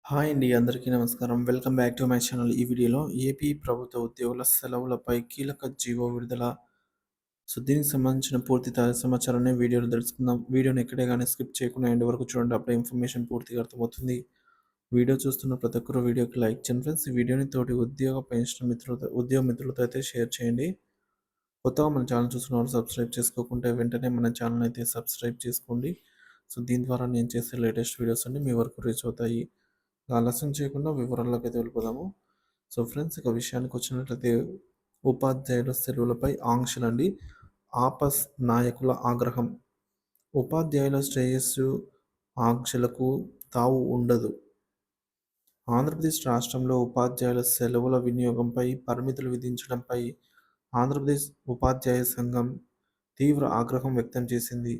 Hi అండి. అందరికీ నమస్కారం. Welcome back to my channel. ఈ వీడియోలో ఏపీ ప్రభుత్వ ఉద్యోగుల సెలవులపై కీలక జీవో విడుదల. దీనికి సంబంధించిన పూర్తి తాజా సమాచారాన్ని వీడియోలో తెలుసుకుందాం. వీడియోని ఎక్కడే గానీ స్కిప్ చేయకుండా ఎండ్ వరకు చూడండి. అప్పుడే ఇన్ఫర్మేషన్ పూర్తిగా అర్థమవుతుంది. వీడియో చూస్తున్న ప్రతి ఒక్కరు వీడియోకి లైక్ చేయండి ఫ్రెండ్స్. ఈ వీడియోని తోటి పెన్షన్ ఉద్యోగ మిత్రులతో అయితే షేర్ చేయండి. కొత్తగా మన ఛానల్ చూస్తున్న వాళ్ళు సబ్స్క్రైబ్ చేసుకోకుంటే వెంటనే మన ఛానల్ అయితే సబ్స్క్రైబ్ చేసుకోండి. దీని ద్వారా నేను చేసే లేటెస్ట్ వీడియోస్ అన్ని మీ వరకు రీచ్ అవుతాయి. ఆలస్యం చేయకుండా వివరాల్లోకి అయితే వెళ్ళిపోదాము. ఫ్రెండ్స్, ఇక విషయానికి వచ్చినట్లయితే ఉపాధ్యాయుల సెలవులపై ఆంక్షలండి. ఆపస్ నాయకుల ఆగ్రహం. ఉపాధ్యాయుల శ్రేయస్సు ఆంక్షలకు తావు ఉండదు. ఆంధ్రప్రదేశ్ రాష్ట్రంలో ఉపాధ్యాయుల సెలవుల వినియోగంపై పరిమితులు విధించడంపై ఆంధ్రప్రదేశ్ ఉపాధ్యాయ సంఘం తీవ్ర ఆగ్రహం వ్యక్తం చేసింది.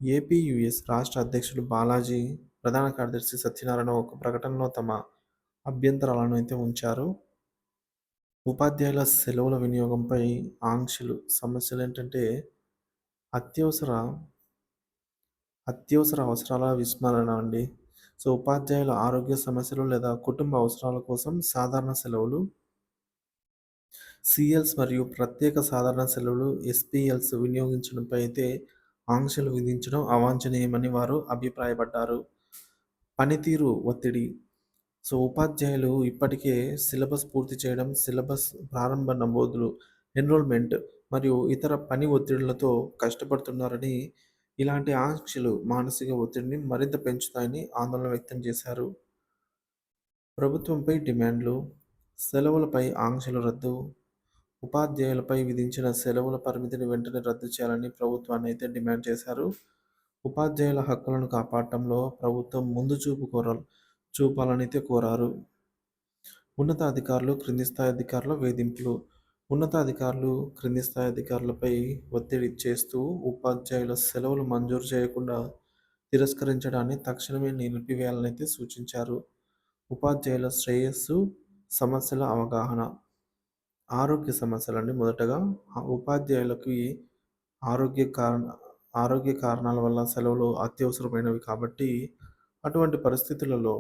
ఏపీయూఎస్ రాష్ట్ర అధ్యక్షుడు బాలాజీ, ప్రధాన కార్యదర్శి సత్యనారాయణ ఒక ప్రకటనలో తమ అభ్యంతరాలను అయితే ఉంచారు. ఉపాధ్యాయుల సెలవుల వినియోగంపై ఆంక్షలు, సమస్యలు ఏంటంటే అత్యవసర అత్యవసర అవసరాల విస్మరణ అండి. ఉపాధ్యాయుల ఆరోగ్య సమస్యలు లేదా కుటుంబ అవసరాల కోసం సాధారణ సెలవులు, సిఎల్స్ మరియు ప్రత్యేక సాధారణ సెలవులు ఎస్పీఎల్స్ వినియోగించడంపై అయితే ఆంక్షలు విధించడం అవాంఛనీయమని వారు అభిప్రాయపడ్డారు. పనితీరు ఒత్తిడి. ఉపాధ్యాయులు ఇప్పటికే సిలబస్ పూర్తి చేయడం, సిలబస్ ప్రారంభ నమోదులు, ఎన్రోల్మెంట్ మరియు ఇతర పని ఒత్తిడులతో కష్టపడుతున్నారని, ఇలాంటి ఆంక్షలు మానసిక ఒత్తిడిని మరింత పెంచుతాయని ఆందోళన వ్యక్తం చేశారు. ప్రభుత్వంపై డిమాండ్లు. సెలవులపై ఆంక్షలు రద్దు. ఉపాధ్యాయులపై విధించిన సెలవుల పరిమితిని వెంటనే రద్దు చేయాలని ప్రభుత్వాన్ని అయితే డిమాండ్ చేశారు. ఉపాధ్యాయుల హక్కులను కాపాడటంలో ప్రభుత్వం ముందు చూపాలని అయితే కోరారు. ఉన్నతాధికారులు, క్రింది స్థాయి అధికారుల వేధింపులు. ఉన్నతాధికారులు, క్రింది స్థాయి అధికారులపై ఒత్తిడి చేస్తూ ఉపాధ్యాయుల సెలవులు మంజూరు చేయకుండా తిరస్కరించడాన్ని తక్షణమే నిలిపివేయాలని అయితే సూచించారు. ఉపాధ్యాయుల శ్రేయస్సు సమస్యల అవగాహన. ఆరోగ్య సమస్యలండి. మొదటగా ఉపాధ్యాయులకి ఆరోగ్య కారణ ఆరోగ్య కారణాల వల్ల సెలవులు అత్యవసరమైనవి కాబట్టి అటువంటి పరిస్థితులలో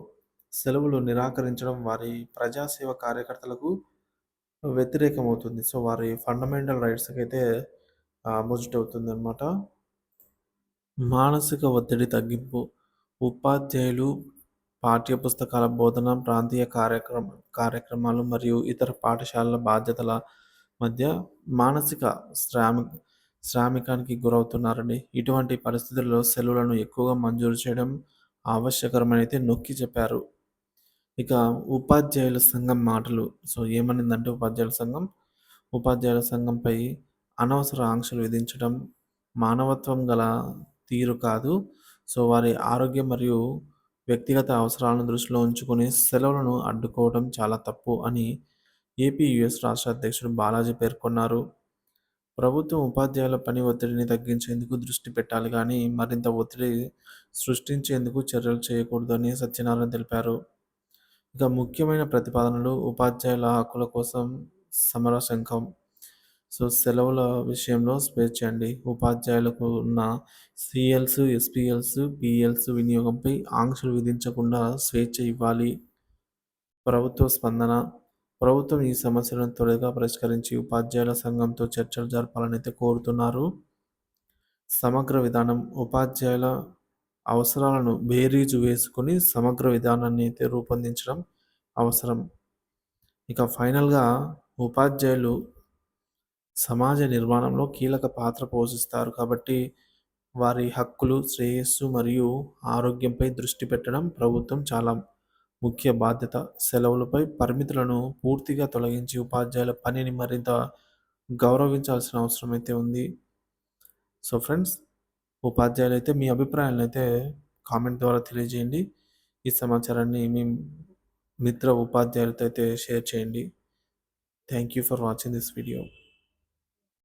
సెలవులు నిరాకరించడం వారి ప్రజాసేవ కార్యకర్తలకు వ్యతిరేకమవుతుంది. వారి ఫండమెంటల్ రైట్స్‌కి అయితే అపోజిట్ అవుతుందన్నమాట. మానసిక ఒత్తిడి తగ్గింపు. ఉపాధ్యాయులు పాఠ్యపుస్తకాల బోధన, ప్రాంతీయ కార్యక్రమాలు మరియు ఇతర పాఠశాలల బాధ్యతల మధ్య మానసిక శ్రామికానికి గురవుతున్నారండి. ఇటువంటి పరిస్థితుల్లో సెలవులను ఎక్కువగా మంజూరు చేయడం ఆవశ్యకరమని అయితే నొక్కి చెప్పారు. ఇక ఉపాధ్యాయుల సంఘం మాటలు. ఏమనిందంటే ఉపాధ్యాయుల సంఘంపై అనవసర ఆంక్షలు విధించడం మానవత్వం గల తీరు కాదు. వారి ఆరోగ్యం మరియు వ్యక్తిగత అవసరాలను దృష్టిలో ఉంచుకొని సెలవులను అడ్డుకోవడం చాలా తప్పు అని ఏపీయూఎస్ రాష్ట్ర అధ్యక్షుడు బాలాజీ పేర్కొన్నారు. ప్రభుత్వం ఉపాధ్యాయుల పని ఒత్తిడిని తగ్గించేందుకు దృష్టి పెట్టాలి కానీ మరింత ఒత్తిడి సృష్టించేందుకు చర్యలు చేయకూడదని సత్యనారాయణ తెలిపారు. ఇక ముఖ్యమైన ప్రతిపాదనలు. ఉపాధ్యాయుల హక్కుల కోసం సమర శంఖం. సెలవుల విషయంలో స్వేచ్ఛ అండి. ఉపాధ్యాయులకు ఉన్న సిఎల్స్, ఎస్పీఎల్స్, పిఎల్స్ వినియోగంపై ఆంక్షలు విధించకుండా స్వేచ్ఛ ఇవ్వాలి. ప్రభుత్వ స్పందన. ప్రభుత్వం ఈ సమస్యలను త్వరగా పరిష్కరించి ఉపాధ్యాయుల సంఘంతో చర్చలు జరపాలని అయితే కోరుతున్నారు. సమగ్ర విధానం. ఉపాధ్యాయుల అవసరాలను బేరీజు వేసుకొని సమగ్ర విధానాన్ని అయితే రూపొందించడం అవసరం. ఇక ఫైనల్గా ఉపాధ్యాయులు సమాజ నిర్మాణంలో కీలక పాత్ర పోషిస్తారు కాబట్టి వారి హక్కులు, శ్రేయస్సు మరియు ఆరోగ్యంపై దృష్టి పెట్టడం ప్రభుత్వం చాలా ముఖ్య బాధ్యత. సెలవులపై పరిమితులను పూర్తిగా తొలగించి ఉపాధ్యాయుల పనిని మరింత గౌరవించాల్సిన అవసరం అయితే ఉంది. ఫ్రెండ్స్, ఉపాధ్యాయులు అయితే మీ అభిప్రాయాలను అయితే కామెంట్ ద్వారా తెలియజేయండి. ఈ సమాచారాన్ని మీ మిత్ర ఉపాధ్యాయులతో అయితే షేర్ చేయండి. Thank you for watching this video.